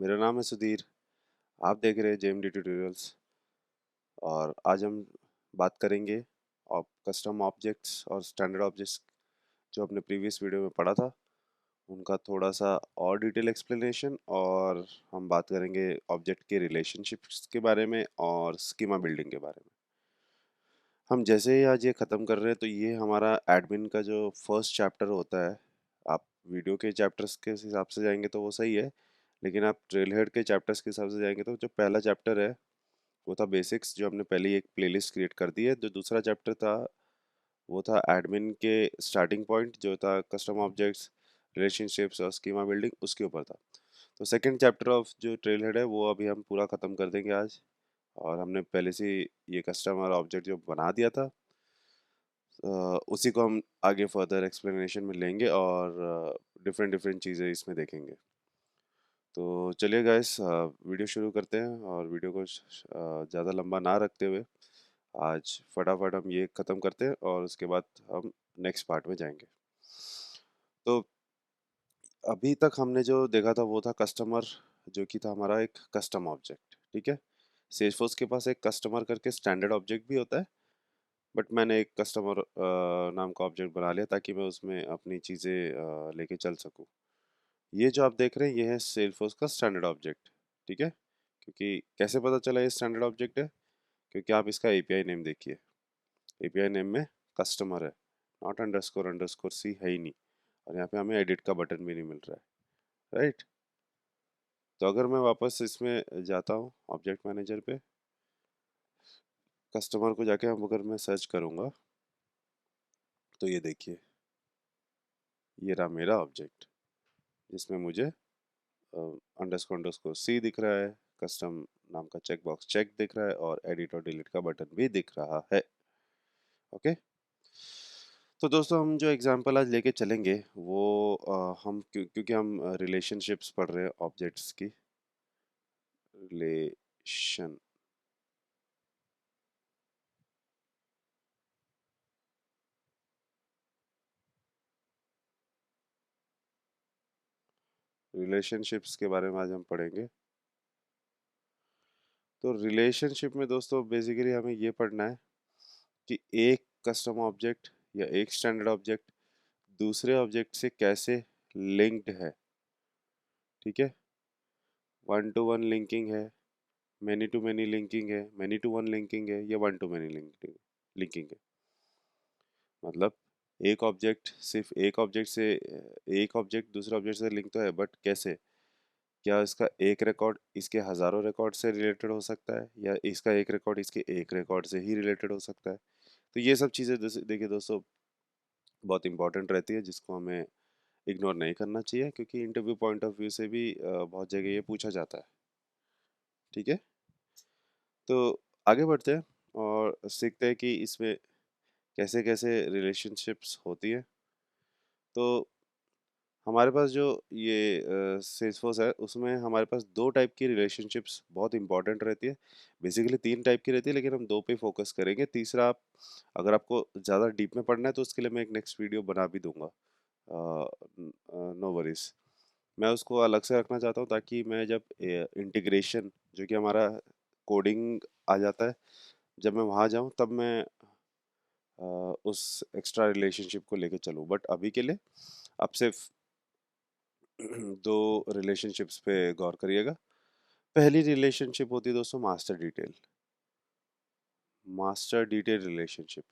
मेरा नाम है सुधीर। आप देख रहे हैं जेएमडी ट्यूटोरियल्स। और आज हम बात करेंगे कस्टम ऑब्जेक्ट्स और स्टैंडर्ड ऑब्जेक्ट्स जो अपने प्रीवियस वीडियो में पढ़ा था उनका थोड़ा सा और डिटेल एक्सप्लेनेशन। और हम बात करेंगे ऑब्जेक्ट के रिलेशनशिप्स के बारे में और स्कीमा बिल्डिंग के बारे में। हम जैसे ही आज ये ख़त्म कर रहे हैं तो ये हमारा एडमिन का जो फर्स्ट चैप्टर होता है। आप वीडियो के चैप्टर्स के हिसाब से जाएंगे तो वो सही है, लेकिन आप ट्रेल हेड के चैप्टर्स के हिसाब से जाएंगे तो जो पहला चैप्टर है वो था बेसिक्स, जो हमने पहले ही एक प्लेलिस्ट क्रिएट कर दी है। जो दूसरा चैप्टर था वो था एडमिन के स्टार्टिंग पॉइंट, जो था कस्टम ऑब्जेक्ट्स, रिलेशनशिप्स और स्कीमा बिल्डिंग, उसके ऊपर था। तो सेकंड चैप्टर ऑफ जो ट्रेल हेड है वो अभी हम पूरा ख़त्म कर देंगे आज। और हमने पहले से ये कस्टमर ऑब्जेक्ट जो बना दिया था, उसी को हम आगे फर्दर एक्सप्लेनेशन में लेंगे और डिफरेंट डिफरेंट चीज़ें इसमें देखेंगे। तो चलिए गाइस, वीडियो शुरू करते हैं और वीडियो को ज़्यादा लंबा ना रखते हुए आज फटाफट हम ये ख़त्म करते हैं और उसके बाद हम नेक्स्ट पार्ट में जाएंगे। तो अभी तक हमने जो देखा था वो था कस्टमर, जो कि था हमारा एक कस्टम ऑब्जेक्ट। ठीक है, सेल्सफोर्स के पास एक कस्टमर करके स्टैंडर्ड ऑब्जेक्ट भी होता है, बट मैंने एक कस्टमर नाम का ऑब्जेक्ट बना लिया ताकि मैं उसमें अपनी चीज़ें लेके चल सकूँ। ये जो आप देख रहे हैं ये है सेल्सफोर्स का स्टैंडर्ड ऑब्जेक्ट। ठीक है, क्योंकि कैसे पता चला ये स्टैंडर्ड ऑब्जेक्ट है? क्योंकि आप इसका एपीआई नेम देखिए। एपीआई नेम में कस्टमर है, नॉट अंडरस्कोर अंडरस्कोर सी है ही नहीं। और यहाँ पे हमें एडिट का बटन भी नहीं मिल रहा है, राइट? तो अगर मैं वापस इसमें जाता हूँ ऑब्जेक्ट मैनेजर पे, कस्टमर को जाके हम अगर मैं सर्च करूँगा तो ये देखिए, ये रहा मेरा ऑब्जेक्ट जिसमें मुझे अंडरस्कोर अंडरस्कोर सी दिख रहा है, कस्टम नाम का चेक बॉक्स चेक दिख रहा है और एडिट और डिलीट का बटन भी दिख रहा है। ओके, तो दोस्तों हम जो एग्जांपल आज लेके चलेंगे वो क्योंकि हम रिलेशनशिप्स पढ़ रहे हैं ऑब्जेक्ट्स की। रिलेशन रिलेशनशिप्स के बारे में आज हम पढ़ेंगे। तो रिलेशनशिप में दोस्तों बेसिकली हमें ये पढ़ना है कि एक कस्टम ऑब्जेक्ट या एक स्टैंडर्ड ऑब्जेक्ट दूसरे ऑब्जेक्ट से कैसे लिंक्ड है। ठीक है, वन टू वन लिंकिंग है, मैनी टू मैनी लिंकिंग है, मैनी टू वन लिंकिंग है, या वन टू मैनी लिंकिंग है। मतलब एक ऑब्जेक्ट सिर्फ एक ऑब्जेक्ट दूसरे ऑब्जेक्ट से लिंक तो है, बट कैसे? क्या इसका एक रिकॉर्ड इसके हजारों रिकॉर्ड से रिलेटेड हो सकता है, या इसका एक रिकॉर्ड इसके एक रिकॉर्ड से ही रिलेटेड हो सकता है? तो ये सब चीज़ें देखिए दोस्तों बहुत इंपॉर्टेंट रहती है, जिसको हमें इग्नोर नहीं करना चाहिए, क्योंकि इंटरव्यू पॉइंट ऑफ व्यू से भी बहुत जगह ये पूछा जाता है। ठीक है, तो आगे बढ़ते हैं और सीखते हैं कि इसमें कैसे कैसे रिलेशनशिप्स होती है। तो हमारे पास जो ये सेल्सफोर्स है उसमें हमारे पास दो टाइप की रिलेशनशिप्स बहुत इंपॉर्टेंट रहती है। बेसिकली तीन टाइप की रहती है, लेकिन हम दो पे फोकस करेंगे। तीसरा आप अगर आपको ज़्यादा डीप में पढ़ना है तो उसके लिए मैं एक नेक्स्ट वीडियो बना भी दूंगा। नो वरीज, मैं उसको अलग से रखना चाहता हूँ ताकि मैं जब इंटीग्रेशन, जो कि हमारा कोडिंग आ जाता है, जब मैं वहाँ जाऊँ तब मैं उस एक्स्ट्रा रिलेशनशिप को लेके चलूँ। बट अभी के लिए आप सिर्फ दो रिलेशनशिप्स पे गौर करिएगा। पहली रिलेशनशिप होती है दोस्तों master detail. Master detail relationship,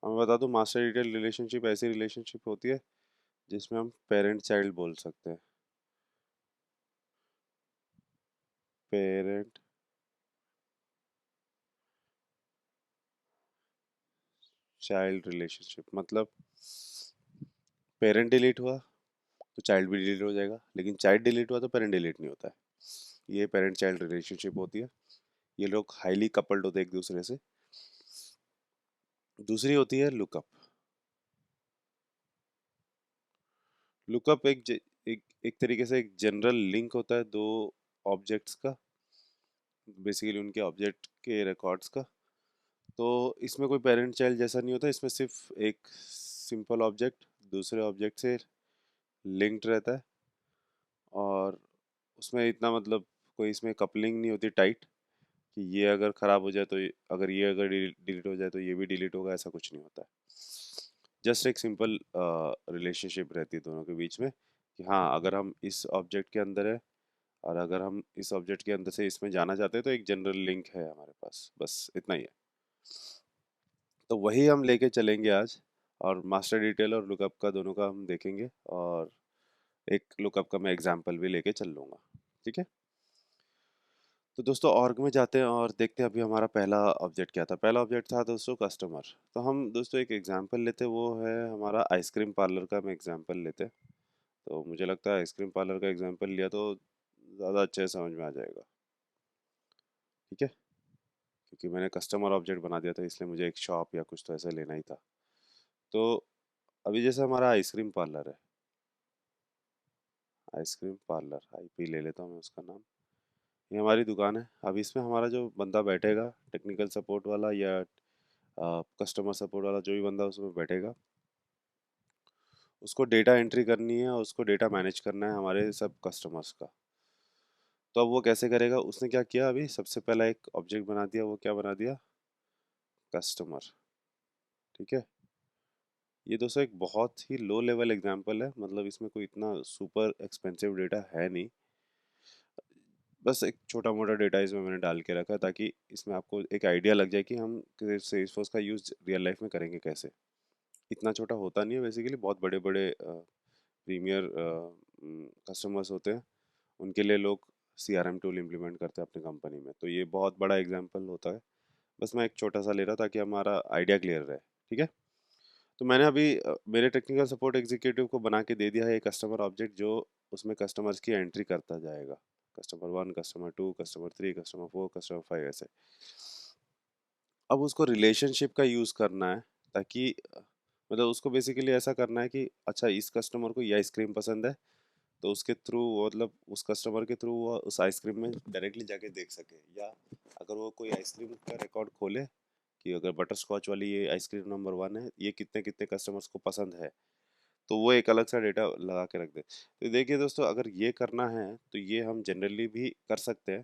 मैं बता दूं, मास्टर डिटेल रिलेशनशिप ऐसी रिलेशनशिप होती है जिसमें हम पेरेंट चाइल्ड बोल सकते हैं। पेरेंट चाइल्ड रिलेशनशिप मतलब पेरेंट डिलीट हुआ तो चाइल्ड भी डिलीट हो जाएगा, लेकिन चाइल्ड डिलीट हुआ तो पेरेंट डिलीट नहीं होता है। ये पेरेंट चाइल्ड रिलेशनशिप होती है। ये लोग हाईली कपल्ड होते हैं एक दूसरे से। दूसरी होती है लुकअप। लुकअप एक तरीके से एक जनरल लिंक होता है दो ऑब्जेक्ट्स का, बेसिकली उनके ऑब्जेक्ट के रिकॉर्ड्स का। तो इसमें कोई पेरेंट चाइल्ड जैसा नहीं होता, इसमें सिर्फ एक सिंपल ऑब्जेक्ट दूसरे ऑब्जेक्ट से लिंक्ड रहता है उसमें इतना मतलब कोई इसमें कपलिंग नहीं होती टाइट कि ये अगर ख़राब हो जाए तो अगर ये अगर डिलीट हो जाए तो ये भी डिलीट होगा, ऐसा कुछ नहीं होता है। जस्ट एक सिंपल रिलेशनशिप रहती है दोनों के बीच में कि हाँ, अगर हम इस ऑब्जेक्ट के अंदर है और अगर हम इस ऑब्जेक्ट के अंदर से इसमें जाना चाहते हैं तो एक जनरल लिंक है हमारे पास, बस इतना ही है। तो वही हम लेके चलेंगे आज, और मास्टर डिटेल और लुकअप का दोनों का हम देखेंगे, और एक लुकअप का मैं एग्जांपल भी लेके चल लूँगा। ठीक है? तो दोस्तों ऑर्ग में जाते हैं और देखते हैं अभी हमारा पहला ऑब्जेक्ट क्या था। पहला ऑब्जेक्ट था दोस्तों कस्टमर। तो हम दोस्तों एक एग्जांपल लेते हैं, वो है हमारा आइसक्रीम पार्लर का हम एग्जांपल लेते हैं। तो मुझे लगता है आइसक्रीम पार्लर का एग्जांपल लिया तो ज़्यादा अच्छे से समझ में आ जाएगा। ठीक है? क्योंकि मैंने कस्टमर ऑब्जेक्ट बना दिया था, इसलिए मुझे एक शॉप या कुछ तो ऐसा लेना ही था। तो अभी जैसे हमारा आइसक्रीम पार्लर है, आइसक्रीम पार्लर आईपी ले लेता हूँ मैं उसका नाम। ये हमारी दुकान है। अब इसमें हमारा जो बंदा बैठेगा, टेक्निकल सपोर्ट वाला या कस्टमर सपोर्ट वाला, जो भी बंदा उसमें बैठेगा, उसको डेटा एंट्री करनी है और उसको डेटा मैनेज करना है हमारे सब कस्टमर्स का। तो अब वो कैसे करेगा? उसने क्या किया, अभी सबसे पहला एक ऑब्जेक्ट बना दिया। वो क्या बना दिया? कस्टमर। ठीक है? ये दोस्तों एक बहुत ही लो लेवल एग्जांपल है, मतलब इसमें कोई इतना सुपर एक्सपेंसिव डेटा है नहीं। बस एक छोटा मोटा डेटा इसमें मैंने डाल के रखा है ताकि इसमें आपको एक आइडिया लग जाए कि हम सेल्सफोर्स का यूज़ रियल लाइफ में करेंगे कैसे। इतना छोटा होता नहीं है बेसिकली, बहुत बड़े बड़े प्रीमियर कस्टमर्स होते हैं, उनके लिए लोग सीआरएम टूल इम्प्लीमेंट करते हैं अपनी कंपनी में। तो ये बहुत बड़ा एग्जांपल होता है। बस मैं एक छोटा सा ले रहा ताकि हमारा आइडिया क्लियर रहे। ठीक है? तो मैंने अभी मेरे टेक्निकल सपोर्ट एग्जीक्यूटिव को बना के दे दिया है एक कस्टमर ऑब्जेक्ट, जो उसमें कस्टमर्स की एंट्री करता जाएगा। Customer one, customer two, customer three, customer four, customer five, ऐसे। अब उसको रिलेशनशिप का यूज़ करना है ताकि मतलब उसको बेसिकली ऐसा करना है कि अच्छा, इस कस्टमर को ये आइसक्रीम पसंद है, तो उसके थ्रू मतलब उस कस्टमर के थ्रू वो उस आइसक्रीम में डायरेक्टली जाके देख सके, या अगर वो कोई आइसक्रीम का रिकॉर्ड खोले कि अगर बटर स्कॉच वाली ये आइसक्रीम नंबर वन है, ये कितने कितने कस्टमर्स को पसंद है, तो वो एक अलग सा डेटा लगा के रख दे। तो देखिए दोस्तों, अगर ये करना है तो ये हम जनरली भी कर सकते हैं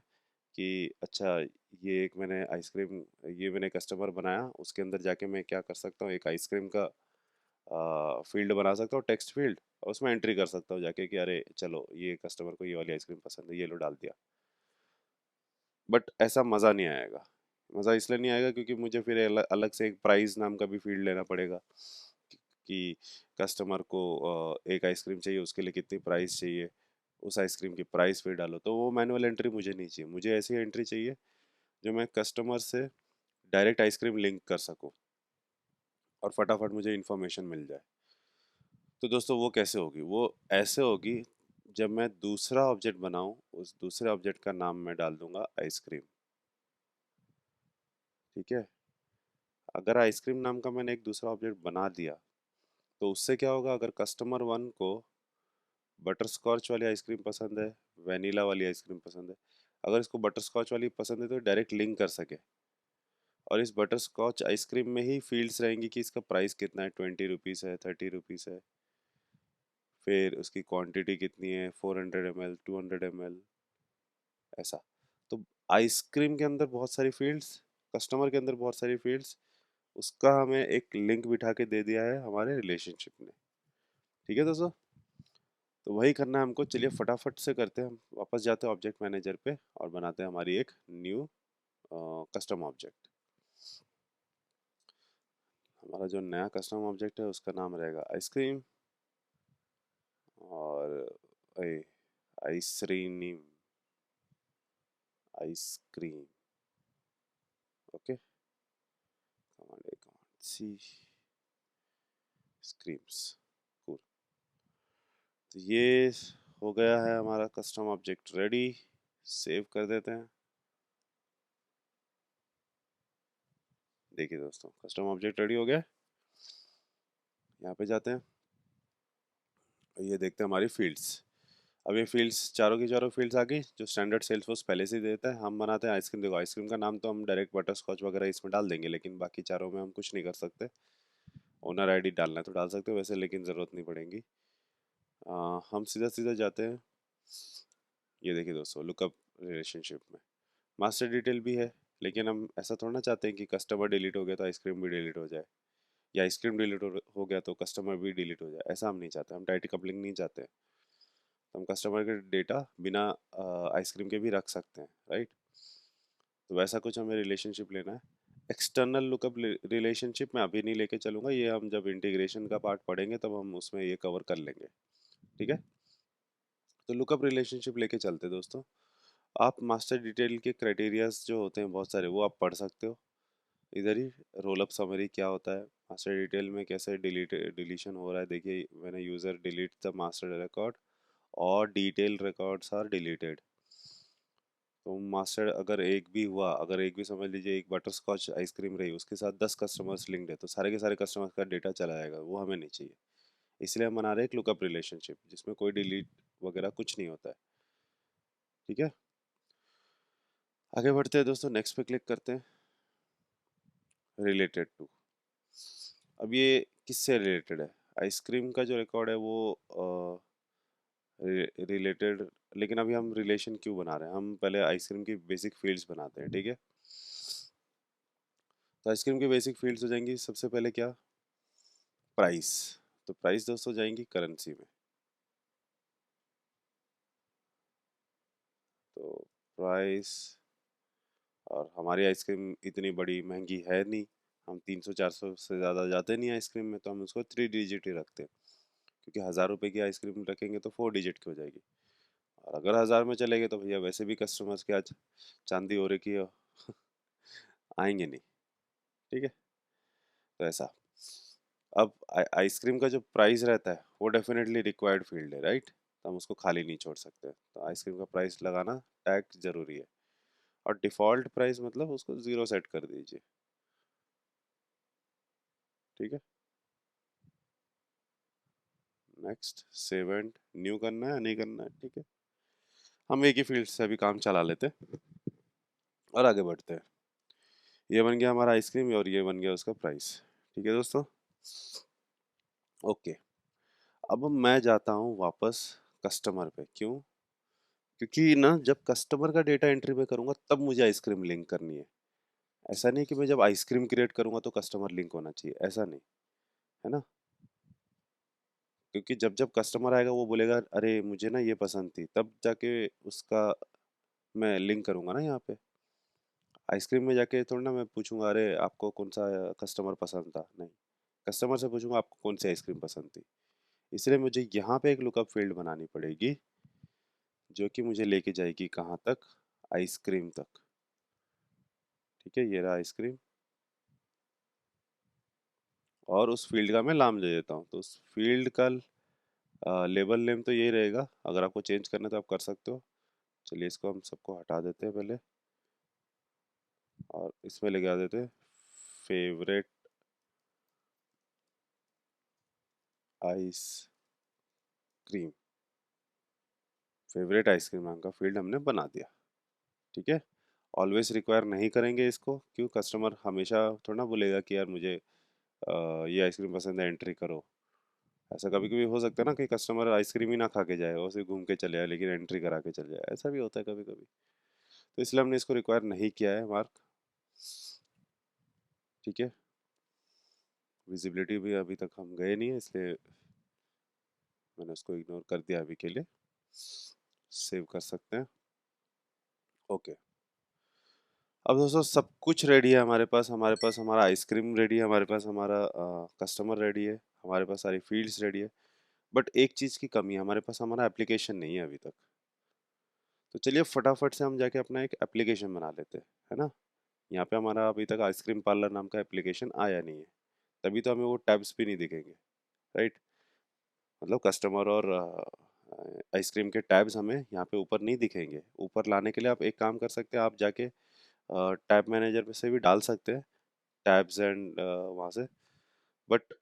कि अच्छा, ये एक मैंने आइसक्रीम, ये मैंने कस्टमर बनाया, उसके अंदर जाके मैं क्या कर सकता हूँ, एक आइसक्रीम का फील्ड बना सकता हूँ, टेक्स्ट फील्ड, और उसमें एंट्री कर सकता हूँ जाके कि अरे चलो, ये कस्टमर को ये वाली आइसक्रीम पसंद है, ये लो, डाल दिया। बट ऐसा मज़ा नहीं आएगा। मज़ा इसलिए नहीं आएगा क्योंकि मुझे फिर अलग से एक प्राइस नाम का भी फील्ड लेना पड़ेगा कि कस्टमर को एक आइसक्रीम चाहिए, उसके लिए कितनी प्राइस चाहिए, उस आइसक्रीम की प्राइस फिर डालो। तो वो मैनुअल एंट्री मुझे नहीं चाहिए, मुझे ऐसी एंट्री चाहिए जो मैं कस्टमर से डायरेक्ट आइसक्रीम लिंक कर सकूं और फटाफट मुझे इन्फॉर्मेशन मिल जाए। तो दोस्तों वो कैसे होगी? वो ऐसे होगी जब मैं दूसरा ऑब्जेक्ट बनाऊं, उस दूसरे ऑब्जेक्ट का नाम मैं डाल दूंगा आइसक्रीम। ठीक है? अगर आइसक्रीम नाम का मैंने एक दूसरा ऑब्जेक्ट बना दिया तो उससे क्या होगा, अगर कस्टमर वन को बटर स्कॉच वाली आइसक्रीम पसंद है, वैनिला वाली आइसक्रीम पसंद है, अगर इसको बटर स्कॉच वाली पसंद है तो डायरेक्ट लिंक कर सके। और इस बटर स्कॉच आइसक्रीम में ही फील्ड्स रहेंगी कि इसका प्राइस कितना है, 20 रुपीज़ है, 30 रुपीज़ है, फिर उसकी क्वांटिटी कितनी है, 400 ml, 200 ml, ऐसा। तो आइसक्रीम के अंदर बहुत सारी फील्ड्स, कस्टमर के अंदर बहुत सारी फील्ड्स, उसका हमें एक लिंक बिठा के दे दिया है हमारे रिलेशनशिप ने। ठीक है दोस्तों? तो वही करना है हमको। चलिए फटाफट से करते हैं, हम वापस जाते हैं ऑब्जेक्ट मैनेजर पे और बनाते हैं हमारी एक न्यू कस्टम ऑब्जेक्ट। हमारा जो नया कस्टम ऑब्जेक्ट है उसका नाम रहेगा आइसक्रीम, और आइसक्रीम, आइसक्रीम। ओके, कमांड ए, कमांड सी, स्क्रीम्स। कूल। तो ये हो गया है हमारा कस्टम ऑब्जेक्ट रेडी। सेव कर देते हैं। देखिए दोस्तों, कस्टम ऑब्जेक्ट रेडी हो गया। यहाँ पे जाते हैं और ये देखते हैं हमारी फील्ड्स। अब ये फील्ड्स चारों की चारों फील्ड्स आ गई जो स्टैंडर्ड सेल्सफोर्स पहले से ही देता है। हम बनाते हैं आइसक्रीम। देखो, आइसक्रीम का नाम तो हम डायरेक्ट बटर स्कॉच वगैरह इसमें डाल देंगे, लेकिन बाकी चारों में हम कुछ नहीं कर सकते। ओनर आईडी डालना है तो डाल सकते हो वैसे, लेकिन ज़रूरत नहीं पड़ेगी। हम सीधा सीधा जाते हैं ये देखिए दोस्तों, लुकअप रिलेशनशिप में मास्टर डिटेल भी है, लेकिन हम ऐसा थोड़ा ना चाहते हैं कि कस्टमर डिलीट हो गया तो आइसक्रीम भी डिलीट हो जाए, या आइसक्रीम डिलीट हो गया तो कस्टमर भी डिलीट हो जाए। ऐसा हम नहीं चाहते, हम टाइट कपलिंग नहीं चाहते। तो हम कस्टमर के डेटा बिना आइसक्रीम के भी रख सकते हैं, राइट। तो वैसा कुछ हमें रिलेशनशिप लेना है। एक्सटर्नल लुकअप रिलेशनशिप मैं अभी नहीं लेके चलूंगा, ये हम जब इंटीग्रेशन का पार्ट पढ़ेंगे तब हम उसमें ये कवर कर लेंगे, ठीक है। तो लुकअप रिलेशनशिप लेके चलते हैं दोस्तों। आप मास्टर डिटेल के क्राइटेरियाज जो होते हैं बहुत सारे, वो आप पढ़ सकते हो इधर ही। रोल अप समरी क्या होता है, मास्टर डिटेल में कैसे डिलीशन हो रहा है, देखिए when a user delete the master record और डिटेल रिकॉर्ड्स आर डिलीटेड। तो मास्टर अगर एक भी हुआ, अगर एक भी समझ लीजिए एक बटर स्कॉच आइसक्रीम रही, उसके साथ 10 कस्टमर्स लिंक्ड है, तो सारे के सारे कस्टमर्स का डेटा चला जाएगा, वो हमें नहीं चाहिए। इसलिए हम बना रहे हैं एक लुकअप रिलेशनशिप जिसमें कोई डिलीट वगैरह कुछ नहीं होता है, ठीक है। आगे बढ़ते हैं दोस्तों, नेक्स्ट पे क्लिक करते हैं। रिलेटेड टू, अब ये किससे रिलेटेड है? आइसक्रीम का जो रिकॉर्ड है वो रिलेटेड, लेकिन अभी हम रिलेशन क्यों बना रहे हैं? हम पहले आइसक्रीम की बेसिक फील्ड्स बनाते हैं, ठीक है। तो आइसक्रीम की बेसिक फील्ड्स हो जाएंगी सबसे पहले क्या? प्राइस। तो प्राइस दोस्तों जाएंगी करेंसी में। तो प्राइस, और हमारी आइसक्रीम इतनी बड़ी महंगी है नहीं, हम 300-400 से ज़्यादा जाते नहीं आइसक्रीम में, तो हम उसको 3 डिजिट ही रखते हैं। क्योंकि 1000 रुपये की आइसक्रीम रखेंगे तो 4 डिजिट की हो जाएगी। और अगर 1000 में चलेंगे तो भैया वैसे भी कस्टमर्स के आज चांदी हो रही है, आएंगे नहीं, ठीक है। तो ऐसा, अब आइसक्रीम का जो प्राइस रहता है वो डेफिनेटली रिक्वायर्ड फील्ड है, राइट। तो हम उसको खाली नहीं छोड़ सकते, तो आइसक्रीम का प्राइस लगाना टैग जरूरी है। और डिफ़ॉल्ट प्राइस मतलब उसको 0 सेट कर दीजिए, ठीक है। नेक्स्ट, सेव एंड न्यू करना है या नहीं करना है, ठीक है। हम एक ही फील्ड से अभी काम चला लेते हैं और आगे बढ़ते हैं। ये बन गया हमारा आइसक्रीम और ये बन गया उसका प्राइस, ठीक है दोस्तों। ओके, अब मैं जाता हूँ वापस कस्टमर पे। क्यों? क्योंकि ना जब कस्टमर का डेटा एंट्री में करूंगा तब मुझे आइसक्रीम लिंक करनी है। ऐसा नहीं कि मैं जब आइसक्रीम क्रिएट करूंगा तो कस्टमर लिंक होना चाहिए, ऐसा नहीं, है ना। क्योंकि जब जब कस्टमर आएगा वो बोलेगा अरे मुझे ना ये पसंद थी, तब जाके उसका मैं लिंक करूंगा ना यहाँ पे। आइसक्रीम में जाके थोड़ा ना मैं पूछूंगा अरे आपको कौन सा कस्टमर पसंद था, नहीं। कस्टमर से पूछूंगा आपको कौन सी आइसक्रीम पसंद थी। इसलिए मुझे यहाँ पे एक लुकअप फील्ड बनानी पड़ेगी जो कि मुझे लेके जाएगी कहाँ तक? आइसक्रीम तक, ठीक है। ये रहा आइसक्रीम, और उस फील्ड का मैं नाम दे देता हूँ। तो उस फील्ड का लेबल नेम तो यही रहेगा, अगर आपको चेंज करना है तो आप कर सकते हो। चलिए इसको हम सबको हटा देते हैं पहले, और इसमें लेके आ देते हैं फेवरेट आइसक्रीम। फेवरेट आइसक्रीम नाम का फील्ड हमने बना दिया, ठीक है। ऑलवेज रिक्वायर नहीं करेंगे इसको, क्यों? कस्टमर हमेशा थोड़ा ना बोलेगा कि यार मुझे ये आइसक्रीम पसंद है, एंट्री करो। ऐसा कभी कभी हो सकता है ना कि कस्टमर आइसक्रीम ही ना खा के जाए, वो सिर्फ घूम के चले जाए लेकिन एंट्री करा के चले जाए, ऐसा भी होता है कभी कभी। तो इसलिए हमने इसको रिक्वायर नहीं किया है मार्क, ठीक है। विजिबिलिटी भी अभी तक हम गए नहीं है, इसलिए मैंने उसको इग्नोर कर दिया अभी के लिए। सेव कर सकते हैं, ओके। अब दोस्तों सब कुछ रेडी है हमारे पास हमारा आइसक्रीम रेडी है, हमारे पास हमारा कस्टमर रेडी है, हमारे पास सारी फील्ड्स रेडी है। बट एक चीज़ की कमी है, हमारे पास हमारा एप्लीकेशन नहीं है अभी तक। तो चलिए फटाफट से हम जाके अपना एक एप्लीकेशन बना लेते हैं, है ना। यहाँ पे हमारा अभी तक आइसक्रीम पार्लर नाम का एप्लीकेशन आया नहीं है, तभी तो हमें वो टैब्स भी नहीं दिखेंगे, राइट। मतलब कस्टमर और आइसक्रीम के टैब्स हमें यहाँ पे ऊपर नहीं दिखेंगे। ऊपर लाने के लिए आप एक काम कर सकते हैं, आप जाके टैब मैनेजर पे से भी डाल सकते हैं टैब्स एंड वहाँ से। बट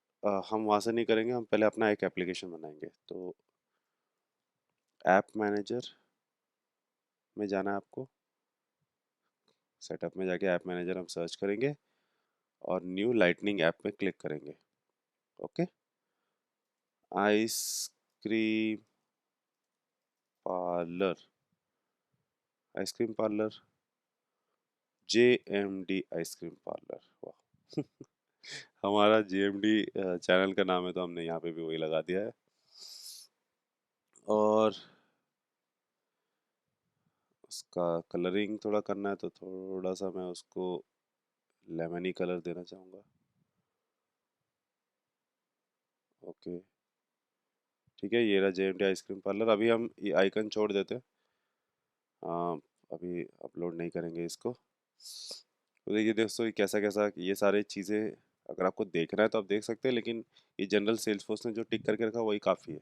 हम वहाँ से नहीं करेंगे, हम पहले अपना एक एप्लीकेशन बनाएंगे। तो ऐप मैनेजर में जाना है आपको, सेटअप में जाके ऐप मैनेजर हम सर्च करेंगे और न्यू लाइटनिंग ऐप में क्लिक करेंगे, okay. Ice cream parlour, ice cream parlour, J M D ice cream parlour, वाह। हमारा जेएमडी चैनल का नाम है तो हमने यहाँ पे भी वही लगा दिया है। और उसका कलरिंग थोड़ा करना है तो थोड़ा सा मैं उसको लेमनी कलर देना चाहूँगा। ओके, ठीक है, ये रहा जेएमडी आइसक्रीम पार्लर। अभी हम ये आइकन छोड़ देते हैं, अभी अपलोड नहीं करेंगे इसको। तो देखिए दोस्तों, ये कैसा कैसा ये सारी चीज़ें अगर आपको देखना है तो आप देख सकते हैं, लेकिन ये जनरल सेल्सफोर्स ने जो टिक करके रखा वही काफ़ी है।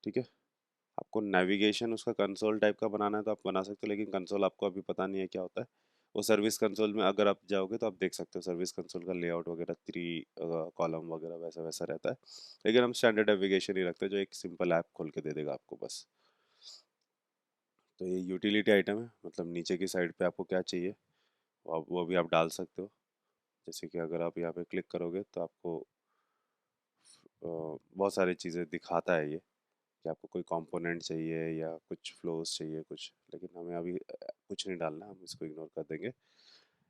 ठीक है, आपको नेविगेशन उसका कंसोल टाइप का बनाना है तो आप बना सकते हो, लेकिन कंसोल आपको अभी पता नहीं है क्या होता है। वो सर्विस कंसोल में अगर आप जाओगे तो आप देख सकते हो सर्विस कंसोल का लेआउट वगैरह, 3 कॉलम वगैरह वैसा वैसा रहता है। लेकिन हम स्टैंडर्ड नेविगेशन ही रखते हैं जो एक सिंपल ऐप खोल के दे देगा आपको बस। तो ये यूटिलिटी आइटम है, मतलब नीचे की साइड पे आपको क्या चाहिए वो भी आप डाल सकते हो। जैसे कि अगर आप यहाँ पे क्लिक करोगे तो आपको बहुत सारी चीज़ें दिखाता है ये, कि आपको कोई कंपोनेंट चाहिए या कुछ फ्लोज चाहिए कुछ, लेकिन हमें अभी कुछ नहीं डालना, हम इसको इग्नोर कर देंगे।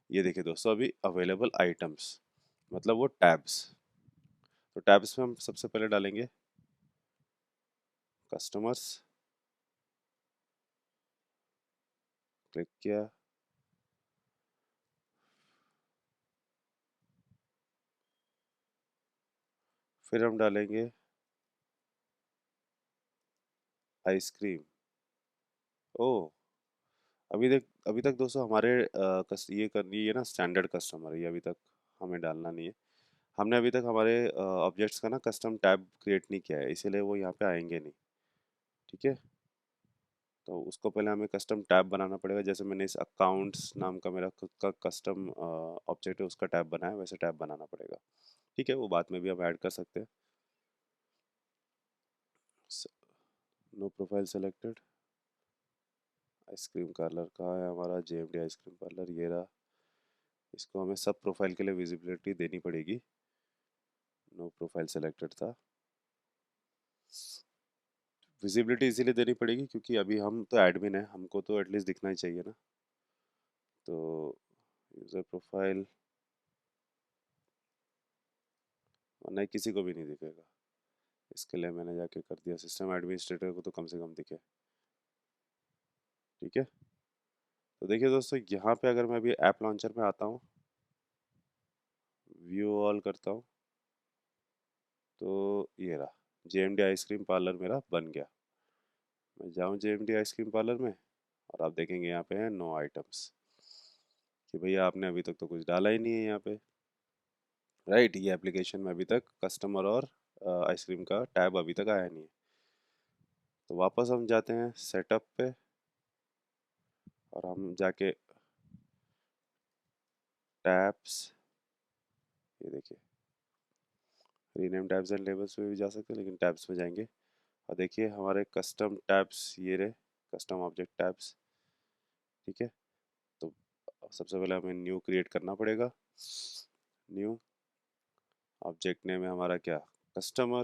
ये देखिए दोस्तों, अभी अवेलेबल आइटम्स, मतलब वो टैब्स। तो टैब्स में हम सबसे पहले डालेंगे कस्टमर्स, क्लिक किया, फिर हम डालेंगे आइसक्रीम। ओ, अभी तक दोस्तों हमारे ये ना स्टैंडर्ड कस्टमर है, ये अभी तक हमें डालना नहीं है। हमने अभी तक हमारे ऑब्जेक्ट्स का ना कस्टम टैब क्रिएट नहीं किया है, इसीलिए वो यहाँ पे आएंगे नहीं। ठीक है, तो उसको पहले हमें कस्टम टैब बनाना पड़ेगा। जैसे मैंने इस अकाउंट्स नाम का मेरा खुद का कस्टम ऑब्जेक्ट है, उसका टैब बनाया, वैसे टैब बनाना पड़ेगा। ठीक है, वो बाद में भी हम ऐड कर सकते हैं। No profile selected, ice cream parlour कहाँ है हमारा, जेएमडी आइसक्रीम पार्लर ये रहा। इसको हमें सब प्रोफाइल के लिए विजिबिलिटी देनी पड़ेगी। नो प्रोफाइल सेलेक्टेड था। विजिबिलिटी इसीलिए देनी पड़ेगी क्योंकि अभी हम तो एडमिन है, हमको तो एटलीस्ट दिखना ही चाहिए ना। तो यूज़र प्रोफाइल, वरना किसी को भी नहीं दिखेगा। इसके लिए मैंने जाके कर दिया सिस्टम एडमिनिस्ट्रेटर को, तो कम से कम दिखे। ठीक है, तो देखिए दोस्तों, यहाँ पे अगर मैं अभी ऐप लॉन्चर में आता हूँ, व्यू ऑल करता हूँ, तो ये रहा जेएमडी आइसक्रीम पार्लर मेरा बन गया। मैं जाऊँ जेएमडी आइसक्रीम पार्लर में और आप देखेंगे यहाँ पे है नो आइटम्स, कि भैया आपने अभी तक तो कुछ डाला ही नहीं है यहाँ पे। राइट, ये एप्लीकेशन में अभी तक कस्टमर और आइसक्रीम का टैब अभी तक आया नहीं है। तो वापस हम जाते हैं सेटअप पे और हम जाके टैब्स, ये देखिए, रीनेम टैब्स एंड लेबल्स में भी जा सकते हैं, लेकिन टैब्स में जाएंगे और देखिए हमारे कस्टम टैब्स ये रहे, कस्टम ऑब्जेक्ट टैब्स। ठीक है, तो सबसे पहले हमें न्यू क्रिएट करना पड़ेगा। न्यू ऑब्जेक्ट नेम है हमारा क्या, कस्टमर।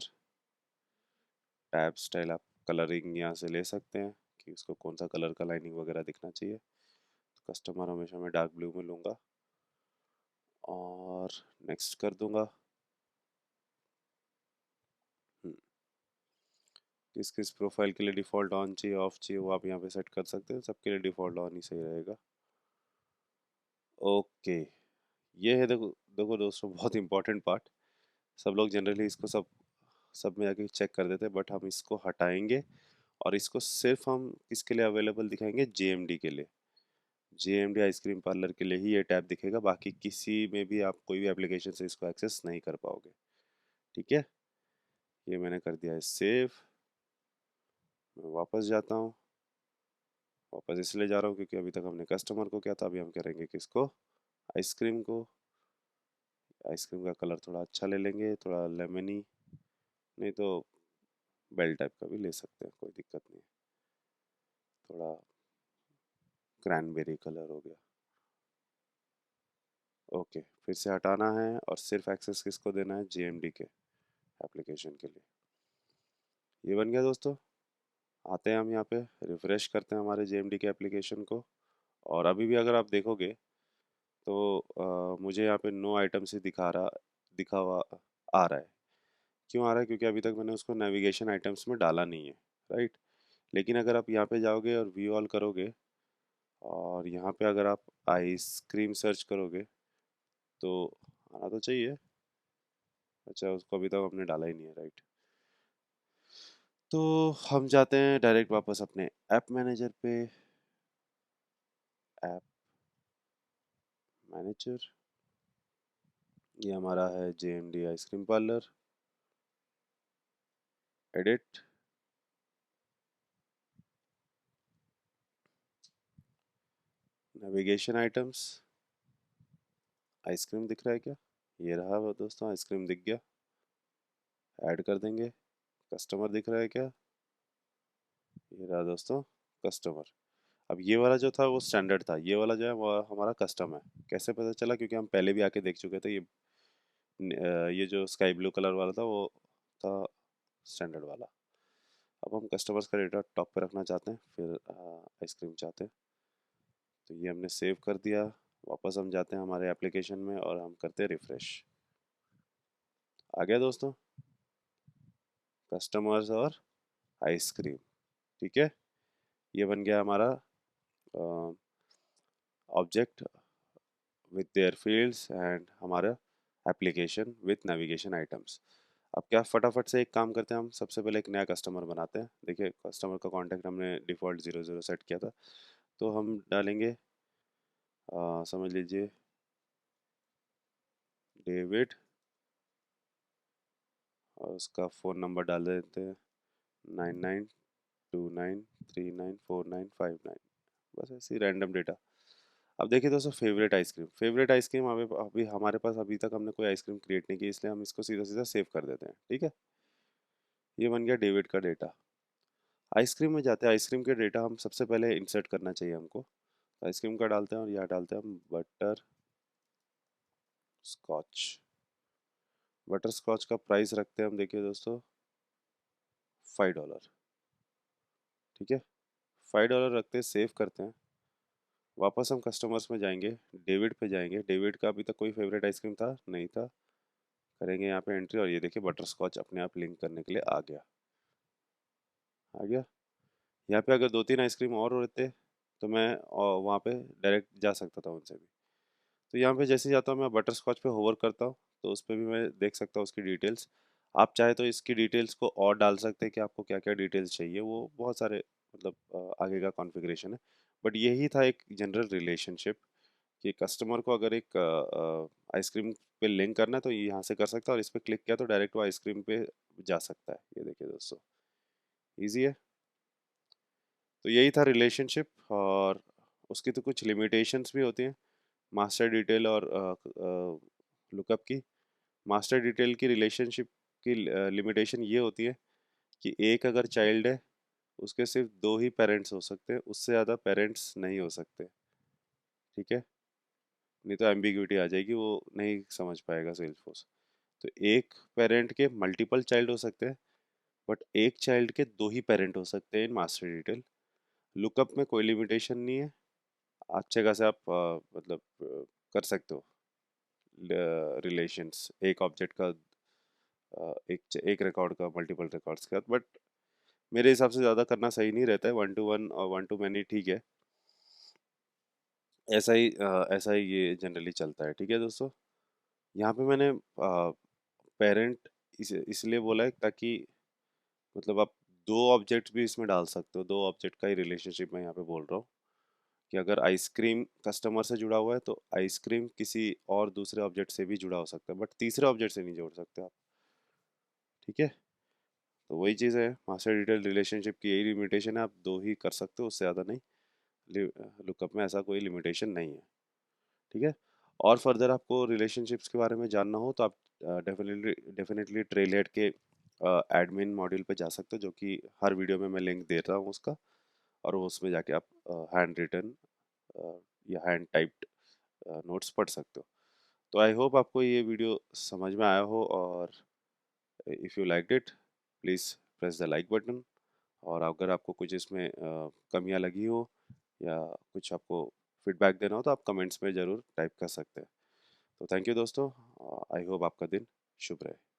टैब स्टाइल आप कलरिंग यहाँ से ले सकते हैं कि उसको कौन सा कलर का लाइनिंग वगैरह दिखना चाहिए। तो कस्टमर हमेशा मैं डार्क ब्लू में लूँगा और नेक्स्ट कर दूंगा। हम्म, किस किस प्रोफाइल के लिए डिफ़ॉल्ट ऑन चाहिए ऑफ चाहिए वो आप यहाँ पे सेट कर सकते हैं, सबके लिए डिफ़ॉल्ट ऑन ही सही रहेगा। ओके, ये है, देखो देखो दोस्तों, बहुत इंपॉर्टेंट पार्ट। सब लोग जनरली इसको सब में आके चेक कर देते हैं, बट हम इसको हटाएंगे और इसको सिर्फ हम किसके लिए अवेलेबल दिखाएंगे, जेएमडी के लिए। जेएमडी आइसक्रीम पार्लर के लिए ही ये टैब दिखेगा, बाकी किसी में भी आप कोई भी एप्लीकेशन से इसको एक्सेस नहीं कर पाओगे। ठीक है, ये मैंने कर दिया है सेव। मैं वापस जाता हूँ, वापस इसलिए जा रहा हूँ क्योंकि अभी तक हमने कस्टमर को किया था, अभी हम करेंगे किसको, आइसक्रीम को। आइसक्रीम का कलर थोड़ा अच्छा ले लेंगे, थोड़ा लेमनी, नहीं तो बेल टाइप का भी ले सकते हैं, कोई दिक्कत नहीं। थोड़ा क्रैनबेरी कलर हो गया। ओके, फिर से हटाना है और सिर्फ एक्सेस किसको देना है, जेएमडी के एप्लीकेशन के लिए। ये बन गया दोस्तों, आते हैं हम यहाँ पे, रिफ्रेश करते हैं हमारे जेएमडी के एप्लीकेशन को, और अभी भी अगर आप देखोगे तो मुझे यहाँ पे नो आइटम से दिखा हुआ आ रहा है। क्यों आ रहा है? क्योंकि अभी तक मैंने उसको नेविगेशन आइटम्स में डाला नहीं है, राइट। लेकिन अगर आप यहाँ पे जाओगे और व्यू ऑल करोगे, और यहाँ पे अगर आप आइसक्रीम सर्च करोगे तो आना तो चाहिए। अच्छा, उसको अभी तक हमने डाला ही नहीं है, राइट। तो हम जाते हैं डायरेक्ट वापस अपने ऐप मैनेजर पे। ऐप मैनेजर, ये हमारा है JMD ice cream parlour. Edit, navigation items, ice cream दिख रहा है क्या? ये रहा वो दोस्तों, आइसक्रीम दिख गया। ऐड कर देंगे। कस्टमर दिख रहा है क्या? ये रहा दोस्तों, कस्टमर। अब ये वाला जो था वो स्टैंडर्ड था, ये वाला जो है वो हमारा कस्टम है। कैसे पता चला? क्योंकि हम पहले भी आके देख चुके थे। ये जो स्काई ब्लू कलर वाला था वो था स्टैंडर्ड वाला। अब हम कस्टमर्स का डेटा टॉप पे रखना चाहते हैं, फिर आइसक्रीम चाहते हैं। तो ये हमने सेव कर दिया। वापस हम जाते हैं हमारे एप्लीकेशन में और हम करते हैं रिफ्रेश। आ गया दोस्तों, कस्टमर्स और आइसक्रीम। ठीक है, ये बन गया हमारा object with their fields and हमारा एप्लीकेशन विथ नेविगेशन आइटम्स। अब क्या, फटाफट से एक काम करते हैं, हम सबसे पहले एक नया कस्टमर बनाते हैं। देखिए, कस्टमर का कांटेक्ट हमने डिफ़ॉल्ट 00 सेट किया था, तो हम डालेंगे समझ लीजिए डेविड, और उसका फ़ोन नंबर डाल देते हैं 9929394959। बस ऐसे ही रैंडम डेटा। अब देखिए दोस्तों, फेवरेट आइसक्रीम अभी अभी हमारे पास अभी तक हमने कोई आइसक्रीम क्रिएट नहीं की, इसलिए हम इसको सीधा सीधा सेव कर देते हैं। ठीक है, ये बन गया डेविड का डेटा। आइसक्रीम में जाते हैं, आइसक्रीम के डेटा हम सबसे पहले इंसर्ट करना चाहिए हमको। आइसक्रीम का डालते हैं और यहाँ डालते हैं हम बटर स्कॉच। बटर स्कॉच का प्राइस रखते हैं हम, देखिए दोस्तों, $5। ठीक है, $5 रखते हैं, सेव करते हैं। वापस हम कस्टमर्स में जाएंगे, डेविड पे जाएंगे। डेविड का अभी तक कोई फेवरेट आइसक्रीम था नहीं था, करेंगे यहाँ पे एंट्री, और ये देखिए बटर स्कॉच अपने आप लिंक करने के लिए आ गया। आ गया। यहाँ पे अगर 2-3 आइसक्रीम और होते तो मैं वहाँ पे डायरेक्ट जा सकता था उनसे भी। तो यहाँ पे जैसे ही जाता हूँ मैं बटर स्कॉच पे होवर करता हूँ, तो उस पर भी मैं देख सकता हूँ उसकी डिटेल्स। आप चाहे तो इसकी डिटेल्स को और डाल सकते हैं कि आपको क्या क्या डिटेल्स चाहिए, वो बहुत सारे मतलब आगे का कॉन्फ़िगरेशन है। बट यही था एक जनरल रिलेशनशिप, कि कस्टमर को अगर एक आइसक्रीम पे लिंक करना है तो ये यहाँ से कर सकता है, और इस पर क्लिक किया तो डायरेक्ट वो आइसक्रीम पे जा सकता है। ये देखिए दोस्तों, ईजी है। तो यही था रिलेशनशिप, और उसकी तो कुछ लिमिटेशंस भी होती हैं मास्टर डिटेल और लुकअप की। मास्टर डिटेल की रिलेशनशिप की लिमिटेशन ये होती है कि एक अगर चाइल्ड है, उसके सिर्फ 2 ही पेरेंट्स हो सकते हैं, उससे ज़्यादा पेरेंट्स नहीं हो सकते। ठीक है, नहीं तो एम्बिग्विटी आ जाएगी, वो नहीं समझ पाएगा सेल्सफोर्स। तो एक पेरेंट के मल्टीपल चाइल्ड हो सकते हैं, बट एक चाइल्ड के 2 ही पेरेंट हो सकते हैं इन मास्टर डिटेल। लुकअप में कोई लिमिटेशन नहीं है, अच्छे खासे आप मतलब कर सकते हो रिलेशंस एक ऑब्जेक्ट का, एक रिकॉर्ड का मल्टीपल रिकॉर्ड्स के साथ। बट मेरे हिसाब से ज़्यादा करना सही नहीं रहता है, 1 to 1 और 1 to many ठीक है। ऐसा ही ये जनरली चलता है। ठीक है दोस्तों, यहाँ पे मैंने पेरेंट इसलिए बोला है ताकि मतलब आप 2 ऑब्जेक्ट भी इसमें डाल सकते हो, 2 ऑब्जेक्ट का ही रिलेशनशिप मैं यहाँ पे बोल रहा हूँ। कि अगर आइसक्रीम कस्टमर से जुड़ा हुआ है तो आइसक्रीम किसी और दूसरे ऑब्जेक्ट से भी जुड़ा हो सकता है, बट तीसरे ऑब्जेक्ट से नहीं जोड़ सकते आप। ठीक है, तो वही चीज़ है, मास्टर डिटेल रिलेशनशिप की यही लिमिटेशन है, आप 2 ही कर सकते हो, उससे ज़्यादा नहीं। लुकअप में ऐसा कोई लिमिटेशन नहीं है। ठीक है, और फर्दर आपको रिलेशनशिप्स के बारे में जानना हो तो आप डेफिनेटली डेफिनेटली ट्रेल हेड के एडमिन मॉड्यूल पे जा सकते हो, जो कि हर वीडियो में मैं लिंक दे रहा हूँ उसका, और वो उसमें जाके आप हैंड रिटन या हैंड टाइप्ड नोट्स पढ़ सकते हो। तो आई होप आपको ये वीडियो समझ में आया हो, और if you liked it, please press the like button, और अगर आपको कुछ इसमें कमियां लगी हो या कुछ आपको फीडबैक देना हो तो आप कमेंट्स में ज़रूर टाइप कर सकते हैं। तो थैंक यू दोस्तों। आई होप आपका दिन शुभ रहे।